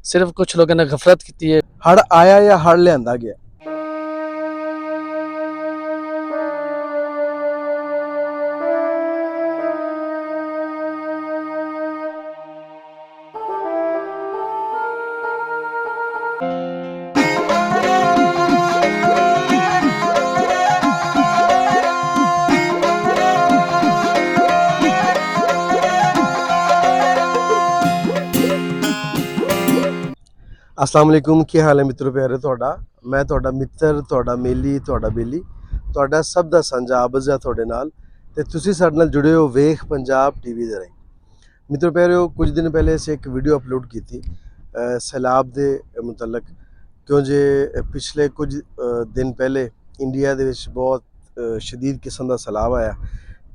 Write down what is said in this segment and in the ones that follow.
सिर्फ कुछ लोगों ने गफलत की है। हड़ आया या हड़ लियांदा गया? अस्सलाम वालेकुम, की हाल है मित्रों प्यारे? मैं ਤੁਹਾਡਾ ਮਿੱਤਰ, ਤੁਹਾਡਾ ਮੇਲੀ, ਤੁਹਾਡਾ ਬੇਲੀ, ਤੁਹਾਡਾ ਸਭ ਦਾ ਸਾਂਝਾ ਆਬਜ਼ਾ ਤੁਹਾਡੇ ਨਾਲ ਤੇ ਤੁਸੀਂ ਸਾਡੇ ਨਾਲ ਜੁੜੇ ਹੋ ਵੇਖ ਪੰਜਾਬ ਟੀਵੀ ਦੇ ਰਾਹੀਂ। ਮਿੱਤਰੋ ਪਿਆਰਿਓ, ਕੁਝ ਦਿਨ ਪਹਿਲੇ ਅਸੀਂ ਇੱਕ ਵੀਡੀਓ ਅਪਲੋਡ ਕੀਤੀ ਸੈਲਾਬ ਦੇ ਮੁਤਲਕ, ਕਿਉਂ ਜੇ ਪਿਛਲੇ ਕੁਝ ਦਿਨ ਪਹਿਲੇ ਇੰਡੀਆ ਦੇ ਵਿੱਚ ਬਹੁਤ ਸ਼ਦੀਦ ਕਿਸਮ ਦਾ ਸੈਲਾਬ ਆਇਆ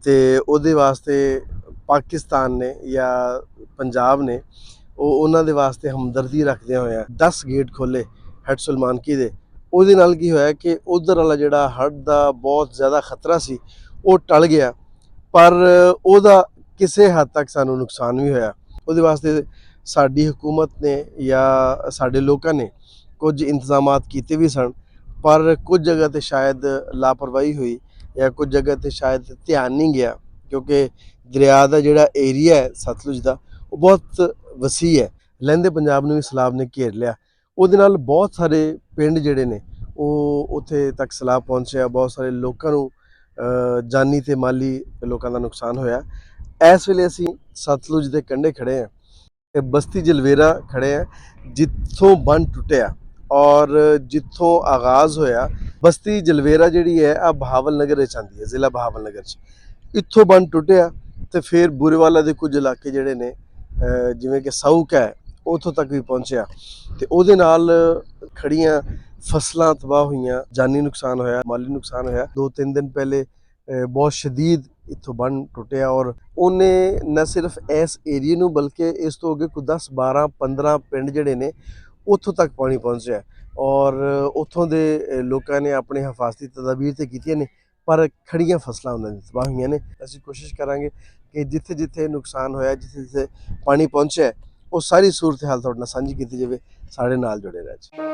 ਤੇ ਉਹਦੇ ਵਾਸਤੇ ਪਾਕਿਸਤਾਨ ਨੇ ਜਾਂ ਪੰਜਾਬ ਨੇ ਉਹਨਾਂ ਦੇ ਵਾਸਤੇ ਹਮਦਰਦੀ ਰੱਖਦਿਆਂ ਹੋਇਆ 10 ਗੇਟ ਖੋਲੇ ਹੈਡ ਸੁਲਮਾਨਕੀ ਦੇ। ਉਹਦੇ ਨਾਲ ਕੀ ਹੋਇਆ ਕਿ ਉਧਰ ਵਾਲਾ ਜਿਹੜਾ ਹੜ੍ਹ ਦਾ ਬਹੁਤ ਜ਼ਿਆਦਾ ਖਤਰਾ ਸੀ ਉਹ ਟਲ ਗਿਆ, ਪਰ ਉਹਦਾ ਕਿਸੇ ਹੱਦ ਤੱਕ ਸਾਨੂੰ ਨੁਕਸਾਨ ਵੀ ਹੋਇਆ। ਉਹਦੇ ਵਾਸਤੇ ਸਾਡੀ ਹਕੂਮਤ ਨੇ ਜਾਂ ਸਾਡੇ ਲੋਕਾਂ ਨੇ ਕੁਝ ਇੰਤਜ਼ਾਮਾਤ ਕੀਤੇ ਵੀ ਸਨ, ਪਰ ਕੁਝ ਜਗ੍ਹਾ ਤੇ ਸ਼ਾਇਦ ਲਾਪਰਵਾਹੀ ਹੋਈ ਜਾਂ ਕੁਝ ਜਗ੍ਹਾ ਤੇ ਸ਼ਾਇਦ ਧਿਆਨ ਨਹੀਂ ਗਿਆ, ਕਿਉਂਕਿ ਦਰਿਆ ਦਾ ਜਿਹੜਾ ਏਰੀਆ ਹੈ ਸਤਲੁਜ ਦਾ ਉਹ ਬਹੁਤ ਵਸੀ ਹੈ। ਲਹਿੰਦੇ ਪੰਜਾਬ ਨੂੰ ਵੀ ਸੈਲਾਬ ਨੇ ਘੇਰ ਲਿਆ। ਉਹਦੇ ਨਾਲ ਬਹੁਤ ਸਾਰੇ ਪਿੰਡ ਜਿਹੜੇ ਨੇ ਉਹ ਉੱਥੇ ਤੱਕ ਸੈਲਾਬ ਪਹੁੰਚਿਆ, ਬਹੁਤ ਸਾਰੇ ਲੋਕਾਂ ਨੂੰ ਜਾਨੀ ਤੇ ਮਾਲੀ ਲੋਕਾਂ ਦਾ ਨੁਕਸਾਨ ਹੋਇਆ। ਇਸ ਵੇਲੇ ਅਸੀਂ ਸਤਲੁਜ ਦੇ ਕੰਢੇ ਖੜੇ ਹਾਂ ਤੇ ਬਸਤੀ ਜਲਵੇਰਾ ਖੜੇ ਹਾਂ, ਜਿੱਥੋਂ ਬੰਨ ਟੁੱਟਿਆ ਔਰ ਜਿੱਥੋਂ ਆਗਾਜ਼ ਹੋਇਆ। ਬਸਤੀ ਜਲਵੇਰਾ ਜਿਹੜੀ ਹੈ ਆ ਬਹਾਵਲ ਨਗਰ ਵਿੱਚ ਆਉਂਦੀ ਹੈ, ਜ਼ਿਲ੍ਹਾ ਬਹਾਵਲ ਨਗਰ 'ਚ। ਇੱਥੋਂ ਬੰਨ ਟੁੱਟਿਆ ਤੇ ਫਿਰ ਬੂਰੇਵਾਲਾ ਦੇ ਕੁਝ ਇਲਾਕੇ ਜਿਹੜੇ ਨੇ ਜਿਵੇਂ ਕਿ ਸਾਊਕ ਹੈ ਉੱਥੋਂ ਤੱਕ ਵੀ ਪਹੁੰਚਿਆ ਤੇ ਉਹਦੇ ਨਾਲ ਖੜੀਆਂ ਫਸਲਾਂ ਤਬਾਹ ਹੋਈਆਂ, ਜਾਨੀ ਨੁਕਸਾਨ ਹੋਇਆ, ਮਾਲੀ ਨੁਕਸਾਨ ਹੋਇਆ। 2-3 ਦਿਨ ਪਹਿਲੇ ਬਹੁਤ ਸ਼ਦੀਦ ਇੱਥੋਂ ਬੰਨ ਟੁੱਟਿਆ ਔਰ ਉਹਨੇ ਨਾ ਸਿਰਫ ਇਸ ਏਰੀਏ ਨੂੰ ਬਲਕਿ ਇਸ ਤੋਂ ਅੱਗੇ ਕੋਈ 10-12-15 ਪਿੰਡ ਜਿਹੜੇ ਨੇ ਉੱਥੋਂ ਤੱਕ ਪਾਣੀ ਪਹੁੰਚਿਆ ਔਰ ਉੱਥੋਂ ਦੇ ਲੋਕਾਂ ਨੇ ਆਪਣੇ ਹਿਫਾਜ਼ਤੀ ਤਦਾਬੀਰ ਤੇ ਕੀਤੀਆਂ ਨੇ, ਪਰ ਖੜੀਆਂ ਫਸਲਾਂ ਉਹਨਾਂ ਦੀ ਤਬਾਹ ਹੋਈਆਂ ਨੇ। ਅਸੀਂ ਕੋਸ਼ਿਸ਼ ਕਰਾਂਗੇ ਕਿ ਜਿੱਥੇ ਜਿੱਥੇ ਨੁਕਸਾਨ ਹੋਇਆ, ਜਿੱਥੇ ਜਿੱਥੇ ਪਾਣੀ ਪਹੁੰਚਿਆ, ਉਹ ਸਾਰੀ ਸੂਰਤ ਹਾਲ ਤੁਹਾਡੇ ਨਾਲ ਸਾਂਝੀ ਕੀਤੀ ਜਾਵੇ। ਸਾਡੇ ਨਾਲ ਜੁੜੇ ਰਹਿ ਜੀ।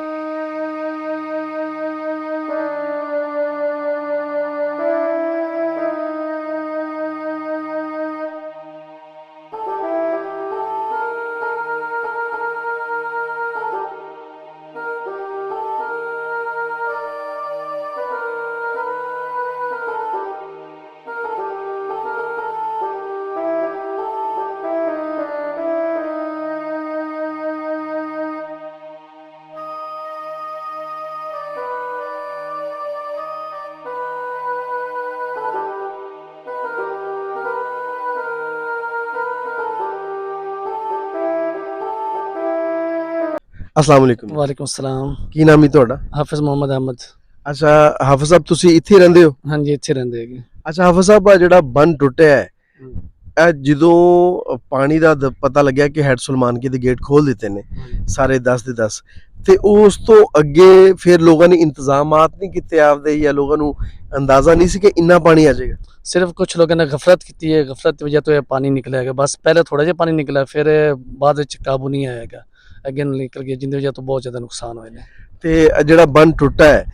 अस्सलाम वालेकुम। वालेकुम सलाम। ਕੀ ਨਾਮ ਹੈ ਤੁਹਾਡਾ? हाफिज मोहम्मद अहमद। ਅੱਛਾ ਹਾਫਿਜ਼ ਸਾਹਿਬ, ਤੁਸੀਂ ਇੱਥੇ ਹੀ ਰਹਿੰਦੇ ਹੋ? हाँ जी, ਇੱਥੇ ਰਹਿੰਦੇ ਹੈਗੇ। ਅੱਛਾ ਹਾਫਿਜ਼ ਸਾਹਿਬ, ਆ ਜਿਹੜਾ ਬੰਨ ਟੁੱਟਿਆ ਹੈ ਇਹ ਜਦੋਂ ਪਾਣੀ ਦਾ ਪਤਾ ਲੱਗਿਆ ਕਿ ਹੈਡ ਸੁਲਮਾਨਕੀ ਦੇ ਗੇਟ ਖੋਲ ਦਿੱਤੇ ਨੇ ਸਾਰੇ 10 ਦੇ 10, ਤੇ ਉਸ ਤੋਂ ਅੱਗੇ ਫਿਰ ਲੋਕਾਂ ਨੇ ਇੰਤਜ਼ਾਮਾਤ ਨਹੀਂ ਕੀਤੇ ਆਪਦੇ, ਜਾਂ ਲੋਕਾਂ ਨੂੰ ਅੰਦਾਜ਼ਾ ਨਹੀਂ ਸੀ ਕਿ ਇੰਨਾ ਪਾਣੀ ਆ ਜਾਏਗਾ? सिर्फ कुछ लोगों ने गफलत की है, गफलत की वजह तो ये पानी निकला है। बस पहले थोड़ा जिहा पानी निकला, फिर बाद ਵਿੱਚ ਕਾਬੂ ਨਹੀਂ ਆਏਗਾ, ਅੱਗੇ ਨਿਕਲ ਗਿਆ, ਜਿੰਦੇ ਵਜ੍ਹਾ ਤੋਂ ਬਹੁਤ ਜ਼ਿਆਦਾ ਨੁਕਸਾਨ ਹੋਏ ਨੇ। ਤੇ ਜਿਹੜਾ ਬੰਨ ਟੁੱਟਾ ਹੈ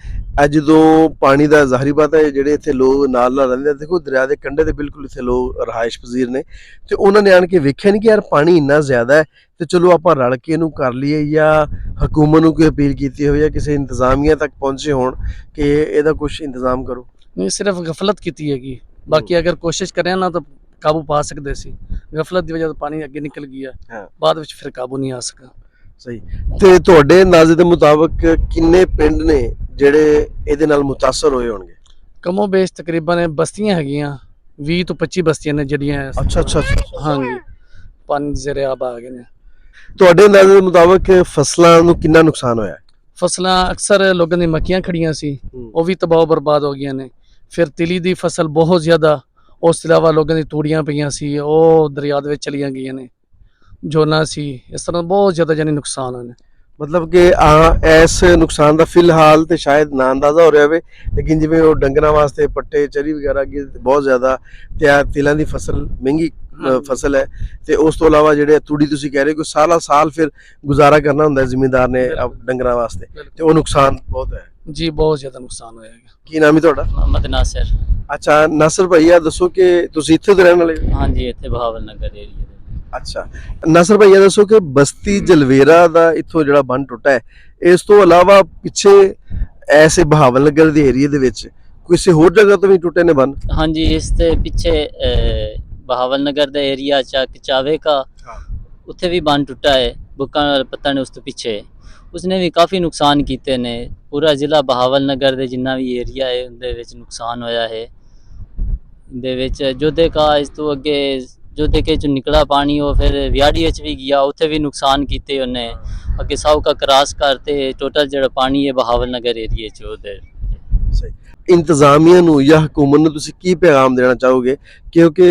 ਅੱਜ ਜਦੋਂ ਪਾਣੀ ਦਾ ਜ਼ਾਹਰੀ ਬਾਤ ਹੈ, ਜਿਹੜੇ ਇੱਥੇ ਲੋਕ ਨਾਲ ਰਹਿੰਦੇ, ਦੇਖੋ ਦਰਿਆ ਦੇ ਕੰਢੇ ਤੇ ਬਿਲਕੁਲ ਇੱਥੇ ਲੋਕ ਰਹਾਇਸ਼ ਪਜ਼ੀਰ ਨੇ, ਤੇ ਉਹਨਾਂ ਨੇ ਆਣ ਕੇ ਵੇਖਿਆ ਨਹੀਂ ਕਿ ਯਾਰ ਪਾਣੀ ਇੰਨਾ ਜ਼ਿਆਦਾ ਹੈ ਤੇ ਚਲੋ ਆਪਾਂ ਰਲ ਕੇ ਇਹਨੂੰ ਕਰ ਲਈਏ, ਜਾਂ ਹਕੂਮਤ ਨੂੰ ਕੋਈ ਅਪੀਲ ਕੀਤੀ ਹੋਵੇ ਜਾਂ ਕਿਸੇ ਇੰਤਜ਼ਾਮੀਆ ਤੱਕ ਪਹੁੰਚੇ ਹੋਣ ਕਿ ਇਹਦਾ ਕੁਝ ਇੰਤਜ਼ਾਮ ਕਰੋ? ਨਹੀਂ, ਸਿਰਫ ਗਫਲਤ ਕੀਤੀ ਹੈਗੀ। ਬਾਕੀ ਅਗਰ ਕੋਸ਼ਿਸ਼ ਕਰਿਆ ਨਾ ਤਾਂ ਕਾਬੂ ਪਾ ਸਕਦੇ ਸੀ। ਗਫਲਤ ਦੀ ਵਜ੍ਹਾ ਤੋਂ ਪਾਣੀ ਅੱਗੇ ਨਿਕਲ ਗਿਆ, ਬਾਅਦ ਵਿੱਚ ਫਿਰ ਕਾਬੂ ਨਹੀਂ ਆ ਸਕਿਆ। ਸਹੀ। ਤੇ ਤੁਹਾਡੇ ਅੰਦਾਜ਼ੇ ਦੇ ਮੁਤਾਬਕ ਕਿੰਨੇ ਪਿੰਡ ਨੇ ਜਿਹੜੇ ਇਹਦੇ ਨਾਲ ਮੁਤਾਸਰ ਹੋਏ ਹੋਣਗੇ? ਕਮੋ ਬੇਸ਼ ਤਕਰੀਬਨ ਬਸਤੀਆਂ ਹੈਗੀਆਂ 20 ਤੋਂ 25 ਬਸਤੀਆਂ ਨੇ ਜਿਹੜੀਆਂ ਅੱਛਾ ਹਾਂਜੀ ਪਾਣੀ ਦੇ ਜ਼ੇਰੇ ਆਬ ਆ ਗਏ ਨੇ। ਤੁਹਾਡੇ ਅੰਦਾਜ਼ੇ ਦੇ ਮੁਤਾਬਕ ਫਸਲਾਂ ਨੂੰ ਕਿੰਨਾ ਨੁਕਸਾਨ ਹੋਇਆ? ਫਸਲਾਂ ਅਕਸਰ ਲੋਕਾਂ ਦੀ ਮੱਕੀਆਂ ਖੜੀਆਂ ਸੀ, ਉਹ ਵੀ ਤਬਾਹ ਬਰਬਾਦ ਹੋ ਗਈਆਂ ਨੇ। ਫਿਰ ਤਿਲੀ ਦੀ ਫਸਲ ਬਹੁਤ ਜ਼ਿਆਦਾ, ਉਸ ਤੋਂ ਇਲਾਵਾ ਲੋਕਾਂ ਦੀ ਤੂੜੀਆਂ ਪਈਆਂ ਸੀ ਉਹ ਦਰਿਆ ਦੇ ਵਿੱਚ ਚਲੀਆਂ ਗਈਆਂ ਨੇ, ਝੋਨਾ ਸੀ, ਇਸ ਤਰ੍ਹਾਂ ਬਹੁਤ ਜ਼ਿਆਦਾ ਜਾਨੀ ਨੁਕਸਾਨ ਹੋਏ ਨੇ। मतलब कि इस नुकसान का फिलहाल तो शायद ना अंदाजा हो रहा है, लेकिन जिवें वो डंगरां वास्ते पट्टे चरी वगैरह की बहुत ज़्यादा तिलों की फसल महंगी ਫਸਲ ਹੈ, ਤੇ ਉਸ ਤੋਂ ਇਲਾਵਾ ਜਿਹੜੇ ਤੂੜੀ ਤੁਸੀਂ ਕਹਿ ਰਹੇ ਹੋ, ਸਾਰਾ ਸਾਲ ਫਿਰ ਗੁਜ਼ਾਰਾ ਕਰਨਾ ਹੁੰਦਾ ਹੈ ਜ਼ਿਮੀਂਦਾਰ ਨੇ ਡੰਗਰਾਂ ਵਾਸਤੇ, ਤੇ ਉਹ ਨੁਕਸਾਨ ਬਹੁਤ ਹੈ ਜੀ, ਬਹੁਤ ਜ਼ਿਆਦਾ ਨੁਕਸਾਨ ਹੋਇਆ ਹੈਗਾ। ਕੀ ਨਾਮ ਹੈ ਤੁਹਾਡਾ? मोहम्मद नासिर। ਅੱਛਾ ਨਾਸਰ ਭਈਆ, ਦੱਸੋ ਕਿ ਤੁਸੀਂ ਇੱਥੇ ਦੇ ਰਹਿਣ ਵਾਲੇ ਹੋ? हाँ जी, इतने बहावल नगर एरिया ਅੱਛਾ ਨਾਸਰ ਭਈਆ, ਦੱਸੋ ਕਿ ਬਸਤੀ ਜਲਵੇਰਾ ਦਾ ਇੱਥੋਂ ਜਿਹੜਾ ਬੰਨ ਟੁੱਟਾ ਹੈ, ਇਸ ਤੋਂ ਇਲਾਵਾ ਪਿੱਛੇ ਐਸੇ ਬਹਾਵਲ ਨਗਰ ਦੇ ਏਰੀਏ ਦੇ ਵਿੱਚ ਕਿਸੇ ਹੋਰ ਜਗ੍ਹਾ ਤੋਂ ਵੀ ਟੁੱਟੇ ਨੇ ਬੰਨ? हाँ जी, इससे पीछे बहावल नगर दा एरिया चावे का उत्थे भी बंद टुटा है, बुक्का पत्ता ने उस तो पीछे उसने भी काफ़ी नुकसान किए ने। पूरा जिला बहावल नगर दे जिन्ना भी एरिया है उनदे विच नुकसान होया है। दे विच जोधे का इस तो अगे जोधे के जो निकला पानी वो फिर वियाड़ी विच भी गया, उत्थे भी नुकसान किए उन्हें। अगे साहू का क्रॉस करते टोटल जो पानी है बहावल नगर एरिए च उधर। ਇੰਤਜ਼ਾਮੀਆ ਨੂੰ ਜਾਂ ਹਕੂਮਤ ਨੂੰ ਤੁਸੀਂ ਕੀ ਪੈਗਾਮ ਦੇਣਾ ਚਾਹੋਗੇ, ਕਿਉਂਕਿ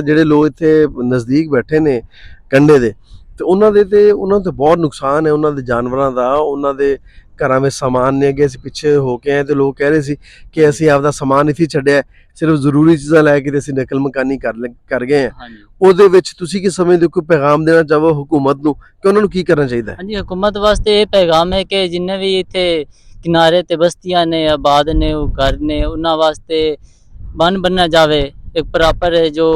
ਜਿਹੜੇ ਲੋਕ ਇੱਥੇ ਨਜ਼ਦੀਕ ਬੈਠੇ ਨੇ ਕੰਢੇ ਦੇ, ਤੇ ਉਹਨਾਂ ਤੇ ਬਹੁਤ ਨੁਕਸਾਨ ਹੈ, ਉਹਨਾਂ ਦੇ ਜਾਨਵਰਾਂ ਦਾ, ਉਹਨਾਂ ਦੇ ਘਰਾਂ ਵਿੱਚ ਸਮਾਨ ਨੇ। ਅੱਗੇ ਅਸੀਂ ਪਿੱਛੇ ਹੋ ਕੇ ਆਏ ਤੇ ਲੋਕ ਕਹਿ ਰਹੇ ਸੀ ਕਿ ਅਸੀਂ ਆਪਦਾ ਸਮਾਨ ਇੱਥੇ ਛੱਡਿਆ, ਸਿਰਫ ਜ਼ਰੂਰੀ ਚੀਜ਼ਾਂ ਲੈ ਕੇ ਤੇ ਅਸੀਂ ਨਕਲ ਮਕਾਨੀ ਕਰ ਗਏ ਹਾਂ। ਉਹਦੇ ਵਿੱਚ ਤੁਸੀਂ ਕੀ ਸਮਝਦੇ ਹੋ, ਕੋਈ ਪੈਗਾਮ ਦੇਣਾ ਚਾਹੋ ਹਕੂਮਤ ਨੂੰ ਕਿ ਉਹਨਾਂ ਨੂੰ ਕੀ ਕਰਨਾ ਚਾਹੀਦਾ ਹੈ? हाँ जी, हुकूमत वास्ते ये पैगाम है कि जिन्ने भी इतने किनारे ते बस्तियां ने आबाद ने घर ने उन्हां वास्ते बन बनना जावे। एक प्रॉपर जो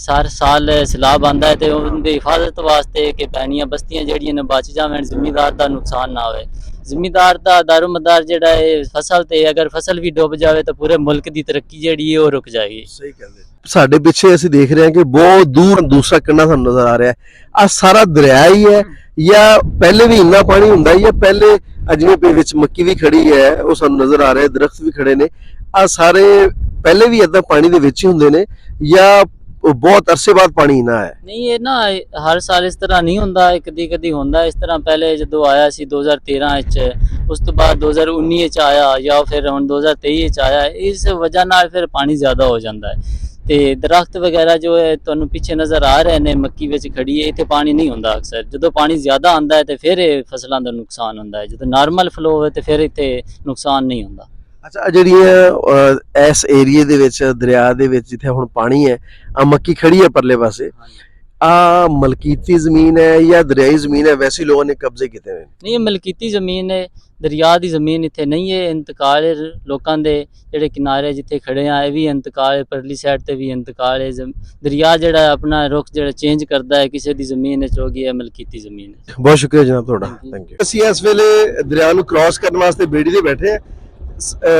हर साल सैलाब आंदा है ते उनकी हिफाजत वास्ते कि पैनियां बस्तियां जेहड़ियां ने बच जावन, जिमीदार दा नुकसान ना होवे। जिमीदार दा दारोमदार जेहड़ा है फसल ते, अगर फसल भी डुब जावे तो पूरे मुल्क दी तरक्की जेहड़ी है वो रुक जाएगी। ਸਹੀ ਕਹਿੰਦੇ। ਸਾਡੇ ਪਿੱਛੇ ਅਸੀਂ ਦੇਖ ਰਹੇ ਹਾਂ ਕਿ ਬਹੁਤ ਦੂਰ ਦੂਸਰਾ ਕੰਢਾ ਸਾਨੂੰ ਨਜ਼ਰ ਆ ਰਿਹਾ ਹੈ। ਆ ਸਾਰਾ ਦਰਿਆ ਹੀ ਹੈ ਜਾਂ ਪਹਿਲੇ ਵੀ ਇੰਨਾ ਪਾਣੀ ਹੁੰਦਾ ਹੈ, ਜਾਂ ਪਹਿਲੇ ਜਿਵੇਂ ਪੇ ਵਿੱਚ ਮੱਕੀ ਵੀ ਖੜੀ ਹੈ ਉਹ ਸਾਨੂੰ ਨਜ਼ਰ ਆ ਰਿਹਾ, ਦਰਖਤ ਵੀ ਖੜੇ ਨੇ, ਆ ਸਾਰੇ ਪਹਿਲੇ ਵੀ ਏਦਾਂ ਪਾਣੀ ਦੇ ਵਿੱਚ ਹੀ ਹੁੰਦੇ ਨੇ ਜਾਂ ਬਹੁਤ ਅਰਸੇ ਬਾਅਦ ਪਾਣੀ ਨਾ ਹੈ? नहीं ये ना हर साल इस तरह नहीं होंदा, कदी कदी होंदा इस तरह। पहले जो आया सी 2013 च, उस तो बाद 2019 च आया, या फिर हुण 2023 च आया। इस वजह नाल फिर पानी ज़्यादा हो जाता है ते दरख्त वगैरह जो है तुहानूं पिछे नज़र आ रहे ने, मक्की विच खड़ी है, इत्थे पानी नहीं होंदा। अक्सर जो पानी ज़्यादा आंदा है तो फिर फसलों का नुकसान होंदा है, जो नॉर्मल फ्लो होवे तो फिर इत्थे नुकसान नहीं होंदा। ਅੱਛਾ ਜਿਹੜੀਆਂ ਇਸ ਏਰੀਏ ਦੇ ਵਿੱਚ ਦਰਿਆ ਦੇ ਵਿੱਚ ਜਿੱਥੇ ਹੁਣ ਪਾਣੀ ਹੈ, ਆ ਮੱਕੀ ਖੜੀ ਹੈ ਪਰਲੇ ਪਾਸੇ, ਆ ਮਲਕੀਤੀ ਜ਼ਮੀਨ ਹੈ ਜਾਂ ਦਰਿਆਈ ਜ਼ਮੀਨ ਹੈ? ਵੈਸੇ ਲੋਕਾਂ ਨੇ ਕਬਜ਼ੇ ਕੀਤੇ ਹੋਏ ਨੇ। नहीं, ये मलकीती ज़मीन है, दरिया की ज़मीन इत्थे नहीं है। इंतकाल है लोकां दे जेहड़े किनारे जिथे खड़े हैं, ये भी इंतकाल है, परली साइड ते भी इंतकाल है। दरिया जेहड़ा अपना रुख जेहड़ा चेंज करता है, किसी दी ज़मीन विच हो गई है मलकीती ज़मीन है। ਬਹੁਤ ਸ਼ੁਕਰੀਆ ਜਨਾਬ ਤੁਹਾਡਾ, ਥੈਂਕ ਯੂ। ਅਸੀਂ ਇਸ ਵੇਲੇ ਦਰਿਆ ਨੂੰ ਕ੍ਰਾਸ ਕਰਨ ਵਾਸਤੇ ਬੇੜੀ ਤੇ ਬੈਠੇ ਹਾਂ।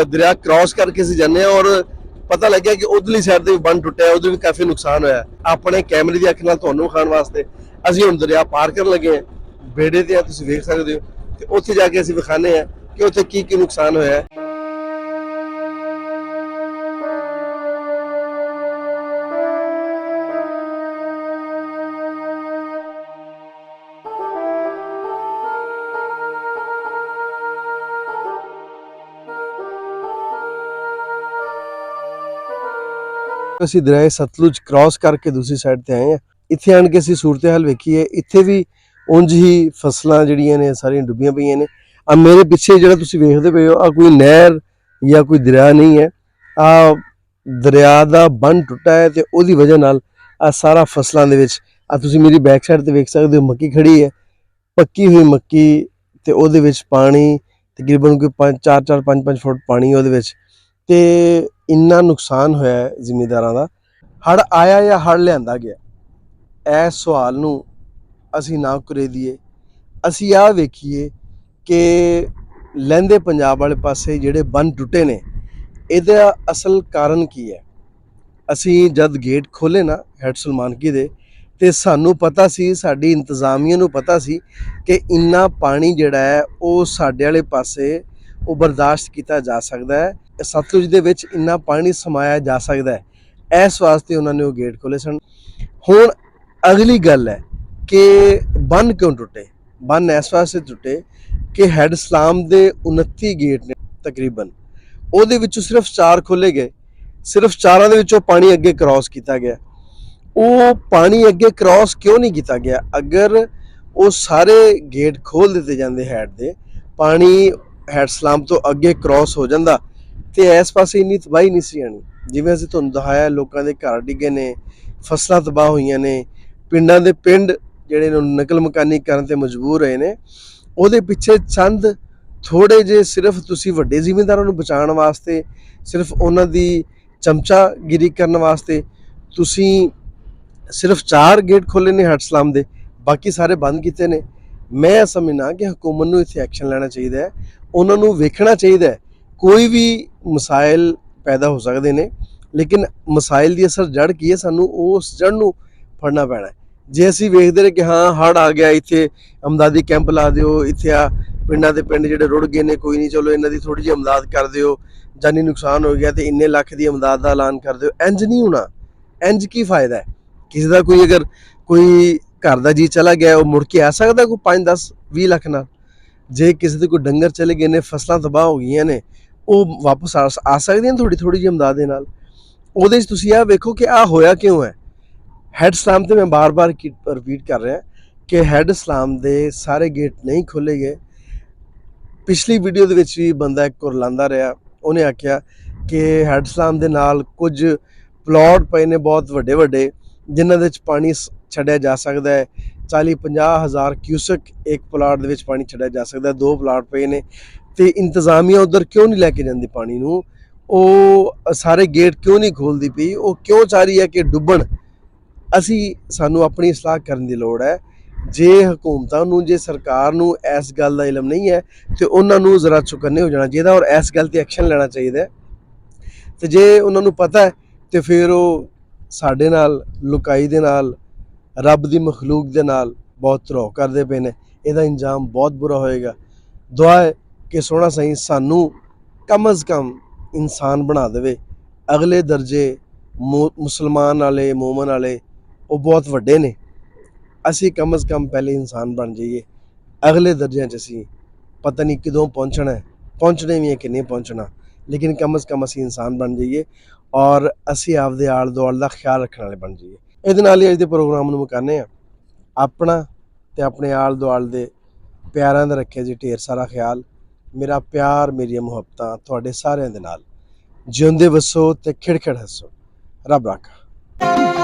ਦਰਿਆ ਕ੍ਰਾਸ ਕਰਕੇ ਅਸੀਂ ਜਾਂਦੇ ਹਾਂ ਔਰ ਪਤਾ ਲੱਗਿਆ ਕਿ ਉਧਰਲੀ ਸਾਈਡ ਤੇ ਵੀ ਬੰਨ ਟੁੱਟਿਆ, ਉਧਰ ਵੀ ਕਾਫੀ ਨੁਕਸਾਨ ਹੋਇਆ। ਆਪਣੇ ਕੈਮਰੇ ਦੀ ਅੱਖ ਨਾਲ ਤੁਹਾਨੂੰ ਵਿਖਾਉਣ ਵਾਸਤੇ ਅਸੀਂ ਹੁਣ ਦਰਿਆ ਪਾਰ ਕਰਨ ਲੱਗੇ ਹਾਂ, ਬੇੜੇ ਤੇ ਆ, ਤੁਸੀਂ ਵੇਖ ਸਕਦੇ ਹੋ, ਤੇ ਉੱਥੇ ਜਾ ਕੇ ਅਸੀਂ ਵਿਖਾਣੇ ਹਾਂ ਕਿ ਉੱਥੇ ਕੀ ਕੀ ਨੁਕਸਾਨ ਹੋਇਆ ਹੈ। ਅਸੀਂ ਦਰਿਆ ਸਤਲੁਜ ਕ੍ਰਾਸ ਕਰਕੇ ਦੂਸਰੀ ਸਾਈਡ ਤੇ ਆਏ ਹਾਂ। ਇੱਥੇ ਆਣ ਕੇ ਅਸੀਂ ਸੂਰਤ-ਹਾਲ ਵੇਖੀ ਹੈ, ਇੱਥੇ ਵੀ ਉਂਝ ਹੀ ਫਸਲਾਂ ਜਿਹੜੀਆਂ ਨੇ ਸਾਰੀਆਂ ਡੁੱਬੀਆਂ ਪਈਆਂ ਨੇ। ਆ ਮੇਰੇ ਪਿੱਛੇ ਜਿਹੜਾ ਤੁਸੀਂ ਵੇਖਦੇ ਪਏ ਹੋ, ਆ ਕੋਈ ਨਹਿਰ ਜਾਂ ਕੋਈ ਦਰਿਆ ਨਹੀਂ ਹੈ, ਆ ਦਰਿਆ ਦਾ ਬੰਨ ਟੁੱਟਾ ਹੈ ਤੇ ਉਹਦੀ ਵਜ੍ਹਾ ਨਾਲ ਆ ਸਾਰਾ ਫਸਲਾਂ ਦੇ ਵਿੱਚ, ਆ ਤੁਸੀਂ ਮੇਰੀ ਬੈਕ ਸਾਈਡ ਤੇ ਵੇਖ ਸਕਦੇ ਹੋ, ਮੱਕੀ ਖੜੀ ਹੈ, ਪੱਕੀ ਹੋਈ ਮੱਕੀ, ਤੇ ਉਹਦੇ ਵਿੱਚ ਪਾਣੀ ਤਕਰੀਬਨ ਕੋਈ 4-4 5-5 ਫੁੱਟ ਪਾਣੀ ਉਹਦੇ ਵਿੱਚ, ਤੇ ਇੰਨਾ ਨੁਕਸਾਨ ਹੋਇਆ ਹੈ ਜ਼ਿਮੀਂਦਾਰਾਂ ਦਾ। ਹੜ੍ਹ ਆਇਆ ਜਾਂ ਹੜ੍ਹ ਲਿਆਂਦਾ ਗਿਆ, ਇਸ ਸਵਾਲ ਨੂੰ ਅਸੀਂ ਨਾ ਕੁਰੇ ਦੀਏ। ਅਸੀਂ ਆਹ ਵੇਖੀਏ ਕਿ ਲਹਿੰਦੇ ਪੰਜਾਬ ਵਾਲੇ ਪਾਸੇ ਜਿਹੜੇ ਬੰਨ ਟੁੱਟੇ ਨੇ, ਇਹਦਾ ਅਸਲ ਕਾਰਨ ਕੀ ਹੈ। ਅਸੀਂ ਜਦ ਗੇਟ ਖੋਲ੍ਹੇ ਨਾ ਹੈਡ ਸਲਮਾਨਕੀ ਦੇ, ਤੇ ਸਾਨੂੰ ਪਤਾ ਸੀ, ਸਾਡੀ ਇੰਤਜ਼ਾਮੀਆ ਨੂੰ ਪਤਾ ਸੀ ਕਿ ਇੰਨਾ ਪਾਣੀ ਜਿਹੜਾ ਹੈ ਉਹ ਸਾਡੇ ਵਾਲੇ ਪਾਸੇ ਉਹ ਬਰਦਾਸ਼ਤ ਕੀਤਾ ਜਾ ਸਕਦਾ ਹੈ, ਸਤਲੁਜ ਦੇ ਵਿੱਚ ਇੰਨਾ ਪਾਣੀ ਸਮਾਇਆ ਜਾ ਸਕਦਾ ਹੈ। ਇਸ ਵਾਸਤੇ ਉਹਨਾਂ ਨੇ ਉਹ ਗੇਟ ਖੋਲ੍ਹੇ ਸਨ। ਹੁਣ ਅਗਲੀ ਗੱਲ ਹੈ ਕਿ ਬੰਨ ਕਿਉਂ ਟੁੱਟੇ। ਬੰਨ ਇਸ ਵਾਸਤੇ ਟੁੱਟੇ ਕਿ ਹੈਡ ਸਲਾਮ ਦੇ 29 ਗੇਟ ਨੇ ਤਕਰੀਬਨ, ਉਹਦੇ ਵਿੱਚੋਂ ਸਿਰਫ 4 ਖੋਲ੍ਹੇ ਗਏ। ਸਿਰਫ 4 ਦੇ ਵਿੱਚੋਂ ਪਾਣੀ ਅੱਗੇ ਕ੍ਰਾਸ ਕੀਤਾ ਗਿਆ। ਉਹ ਪਾਣੀ ਅੱਗੇ ਕ੍ਰਾਸ ਕਿਉਂ ਨਹੀਂ ਕੀਤਾ ਗਿਆ? ਅਗਰ ਉਹ ਸਾਰੇ ਗੇਟ ਖੋਲ੍ਹ ਦਿੱਤੇ ਜਾਂਦੇ ਹੈਡ ਦੇ, ਪਾਣੀ ਹੈਡ ਸਲਾਮ ਤੋਂ ਅੱਗੇ ਕ੍ਰਾਸ ਹੋ ਜਾਂਦਾ ਤੇ ਇਸ ਪਾਸੇ ਇੰਨੀ ਤਬਾਹੀ ਨਹੀਂ ਸੀ ਆਣੀ। ਜਿਵੇਂ ਅਸੀਂ ਤੁਹਾਨੂੰ ਦਿਖਾਇਆ, ਲੋਕਾਂ ਦੇ ਘਰ ਡਿੱਗੇ ਨੇ, ਫਸਲਾਂ ਤਬਾਹ ਹੋਈਆਂ ਨੇ, ਪਿੰਡਾਂ ਦੇ ਪਿੰਡ ਜਿਹੜੇ ਨੂੰ ਨਕਲ ਮਕਾਨੀ ਕਰਨ ਤੇ ਮਜਬੂਰ ਹੋਏ ਨੇ, ਉਹਦੇ ਪਿੱਛੇ ਚੰਦ ਥੋੜੇ ਜਿਹੇ ਸਿਰਫ ਤੁਸੀਂ ਵੱਡੇ ਜ਼ਿਮੀਂਦਾਰਾਂ ਨੂੰ ਬਚਾਉਣ ਵਾਸਤੇ, ਸਿਰਫ ਉਹਨਾਂ ਦੀ ਚਮਚਾਗਿਰੀ ਕਰਨ ਵਾਸਤੇ ਤੁਸੀਂ ਸਿਰਫ 4 ਗੇਟ ਖੋਲ੍ਹੇ ਨੇ ਹੱਟ ਸਲਾਮ ਦੇ, ਬਾਕੀ ਸਾਰੇ ਬੰਦ ਕੀਤੇ ਨੇ। ਮੈਂ ਸਮਝਣਾ ਕਿ ਹਕੂਮਤ ਨੂੰ ਇੱਥੇ ਐਕਸ਼ਨ ਲੈਣਾ ਚਾਹੀਦਾ ਹੈ, ਉਹਨਾਂ ਨੂੰ ਵੇਖਣਾ ਚਾਹੀਦਾ ਹੈ। ਕੋਈ ਵੀ ਮਸਾਇਲ ਪੈਦਾ ਹੋ ਸਕਦੇ ਨੇ, ਲੇਕਿਨ ਮਸਾਇਲ ਦੀ ਅਸਰ ਜੜ ਕੀ ਹੈ, ਸਾਨੂੰ ਉਸ ਜੜ ਨੂੰ ਫੜਨਾ ਪੈਣਾ ਹੈ। ਜੇ ਅਸੀਂ ਵੇਖਦੇ ਰਹੇ ਕਿ ਹਾਂ ਹੜ੍ਹ ਆ ਗਿਆ, ਇੱਥੇ ਅਮਦਾਦੀ ਕੈਂਪ ਲਾ ਦਿਓ, ਇੱਥੇ ਆ ਪਿੰਡਾਂ ਦੇ ਪਿੰਡ ਜਿਹੜੇ ਰੁੜ ਗਏ ਨੇ, ਕੋਈ ਨਹੀਂ ਚਲੋ ਇਹਨਾਂ ਦੀ ਥੋੜ੍ਹੀ ਜਿਹੀ ਇਮਦਾਦ ਕਰ ਦਿਓ, ਜਾਨੀ ਨੁਕਸਾਨ ਹੋ ਗਿਆ ਤੇ ਇੰਨੇ ਲੱਖ ਦੀ ਇਮਦਾਦ ਦਾ ਐਲਾਨ ਕਰ ਦਿਓ। ਇੰਜ ਨਹੀਂ ਹੋਣਾ। ਇੰਜ ਕੀ ਫਾਇਦਾ ਹੈ? ਕਿਸੇ ਦਾ ਕੋਈ ਅਗਰ ਕੋਈ ਘਰ ਦਾ ਜੀ ਚਲਾ ਗਿਆ, ਉਹ ਮੁੜ ਕੇ ਆ ਸਕਦਾ ਕੋਈ 5 10 20 ਲੱਖ ਨਾਲ? ਜੇ ਕਿਸੇ ਦੇ ਕੋਈ ਡੰਗਰ ਚਲੇ ਗਏ ਨੇ, ਫਸਲਾਂ ਤਬਾਹ ਹੋ ਗਈਆਂ ਨੇ, ਉਹ ਵਾਪਸ ਆ ਸਕਦੀਆਂ ਥੋੜ੍ਹੀ ਥੋੜ੍ਹੀ ਜਿਹੀ ਇਮਦਾਦ ਦੇ ਨਾਲ। ਉਹਦੇ 'ਚ ਤੁਸੀਂ ਆਹ ਵੇਖੋ ਕਿ ਆਹ ਹੋਇਆ ਕਿਉਂ ਹੈ। ਹੈੱਡ ਸਲਾਮ ਤੇ ਮੈਂ ਬਾਰ-ਬਾਰ ਰਿਪੀਟ ਕਰ ਰਿਹਾ ਕਿ ਹੈੱਡ ਸਲਾਮ ਦੇ ਸਾਰੇ ਗੇਟ ਨਹੀਂ ਖੋਲ੍ਹੇ ਗਏ। ਪਿਛਲੀ ਵੀਡੀਓ ਦੇ ਵਿੱਚ ਵੀ ਬੰਦਾ ਇੱਕ ਕੁਰਲਾਉਂਦਾ ਰਿਹਾ, ਉਹਨੇ ਆਖਿਆ ਕਿ ਹੈੱਡ ਸਲਾਮ ਦੇ ਨਾਲ ਕੁਝ ਪਲਾਟ ਪਏ ਨੇ ਬਹੁਤ ਵੱਡੇ ਵੱਡੇ, ਜਿਨ੍ਹਾਂ ਦੇ ਵਿੱਚ ਪਾਣੀ ਛੱਡਿਆ ਜਾ ਸਕਦਾ ਹੈ। 40-50 ਹਜ਼ਾਰ ਕਿਊਸਕ ਇੱਕ ਪਲਾਟ ਦੇ ਵਿੱਚ ਪਾਣੀ ਛੱਡਿਆ ਜਾ ਸਕਦਾ। 2 ਪਲਾਟ ਪਏ ਨੇ ਤੇ ਇੰਤਜ਼ਾਮੀਆ ਉਧਰ ਕਿਉਂ ਨਹੀਂ ਲੈ ਕੇ ਜਾਂਦੀ ਪਾਣੀ ਨੂੰ? ਉਹ ਸਾਰੇ ਗੇਟ ਕਿਉਂ ਨਹੀਂ ਖੋਲ੍ਹਦੀ ਪਈ? ਉਹ ਕਿਉਂ ਚਾਹ ਰਹੀ ਹੈ ਕਿ ਡੁੱਬਣ? ਸਾਨੂੰ ਆਪਣੀ ਇਸਲਾਹ ਕਰਨ ਦੀ ਲੋੜ ਹੈ। ਜੇ ਹਕੂਮਤਾਂ ਨੂੰ, ਜੇ ਸਰਕਾਰ ਨੂੰ ਇਸ ਗੱਲ ਦਾ ਇਲਮ ਨਹੀਂ ਹੈ ਤੇ ਉਹਨਾਂ ਨੂੰ ਜ਼ਰਾ ਚੁਕੰਨੇ ਹੋ ਜਾਣਾ ਚਾਹੀਦਾ ਔਰ ਇਸ ਗੱਲ ਤੇ ਐਕਸ਼ਨ ਲੈਣਾ ਚਾਹੀਦਾ ਹੈ। ਤੇ ਜੇ ਉਹਨਾਂ ਨੂੰ ਪਤਾ ਹੈ ਤੇ ਫਿਰ ਉਹ ਸਾਡੇ ਨਾਲ ਲੁਕਾਈ ਦੇ ਨਾਲ, ਰੱਬ ਦੀ ਮਖਲੂਕ ਦੇ ਨਾਲ ਬਹੁਤ ਧਰੋਹ ਕਰਦੇ ਪਏ ਨੇ। ਇਹਦਾ ਇੰਜਾਮ ਬਹੁਤ ਬੁਰਾ ਹੋਏਗਾ। ਦੁਆ ਹੈ ਕਿ ਸੋਹਣਾ ਸਹੀ ਸਾਨੂੰ ਕਮ ਅਜ਼ ਕਮ ਇਨਸਾਨ ਬਣਾ ਦੇਵੇ। ਅਗਲੇ ਦਰਜੇ ਮੁਸਲਮਾਨ ਵਾਲੇ, ਮੂਮਨ ਵਾਲੇ ਉਹ ਬਹੁਤ ਵੱਡੇ ਨੇ, ਅਸੀਂ ਕਮ ਅਜ਼ ਕਮ ਪਹਿਲੇ ਇਨਸਾਨ ਬਣ ਜਾਈਏ। ਅਗਲੇ ਦਰਜਿਆਂ 'ਚ ਅਸੀਂ ਪਤਾ ਨਹੀਂ ਕਦੋਂ ਪਹੁੰਚਣਾ ਹੈ, ਪਹੁੰਚਣੇ ਵੀ ਹੈ ਕਿ ਨਹੀਂ ਪਹੁੰਚਣਾ, ਲੇਕਿਨ ਕਮ ਅਜ਼ ਕਮ ਅਸੀਂ ਇਨਸਾਨ ਬਣ ਜਾਈਏ ਔਰ ਅਸੀਂ ਆਪਦੇ ਆਲ ਦੁਆਲ ਦਾ ਖਿਆਲ ਰੱਖਣ ਵਾਲੇ ਬਣ ਜਾਈਏ। ਇਹਦੇ ਨਾਲ ਹੀ ਅੱਜ ਦੇ ਪ੍ਰੋਗਰਾਮ ਨੂੰ ਮੁਕਾਉਂਦੇ ਹਾਂ। ਆਪਣਾ ਤੇ ਆਪਣੇ ਆਲ ਦੁਆਲ ਦੇ ਪਿਆਰਿਆਂ ਦਾ ਰੱਖਿਆ ਜੀ ਢੇਰ ਸਾਰਾ ਖਿਆਲ। ਮੇਰਾ ਪਿਆਰ, ਮੇਰੀਆਂ ਮੁਹੱਬਤਾਂ ਤੁਹਾਡੇ ਸਾਰਿਆਂ ਦੇ ਨਾਲ। ਜਿਉਂਦੇ ਵਸੋ ਤੇ ਖਿੜਖਿੜ ਹੱਸੋ। ਰੱਬ ਰਾਖਾ।